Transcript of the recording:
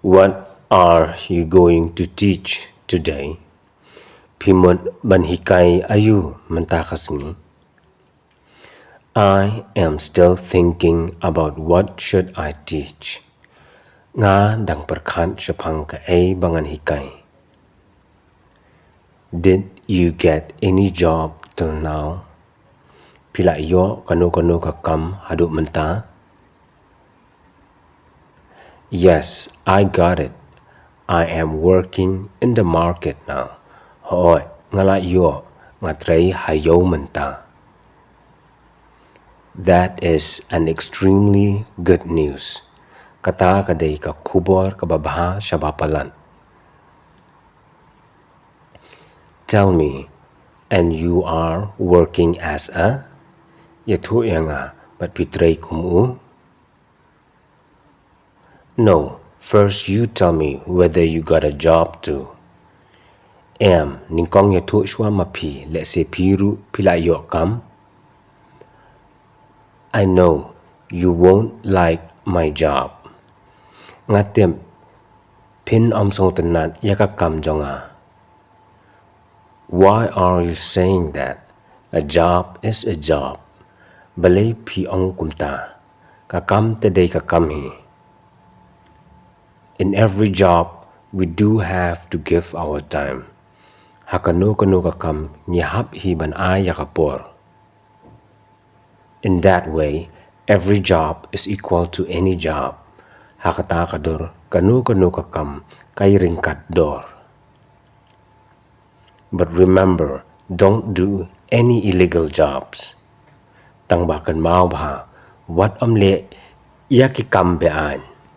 What are you going to teach today? Pimot banhikay ayu mantakasngi. I am still thinking about what should I teach. Nga dang perkhan shaphang ka ay bangan hikay. Did you get any job till now? Pila iyo kanu ka kam haduk menta? Yes, I got it. I am working in the market now. Hoy, ngala iyo ngatray hayo menta. That is an extremely good news. Kata kaday ka kubor kababaha shabapalan. Tell me, and you are working as a? Yatu nga but pitray kumu? No, first you tell me whether you got a job too. Ningkong yatu shwa mapi let's say piru pila yo kam? I know you won't like my job. Ngatim pin song tenat yakakam jonga. Why are you saying that? A job is a job. Balay pi ong kumta. Kakam today kakam hi. In every job, we do have to give our time. Hakano kakam nyahap hi ban ay yakapor. In that way, every job is equal to any job. Hakata kador kanu kakam kay ringkat dor. But remember, don't do any illegal jobs. Tang bakan mau bha, what amle yakikam bean.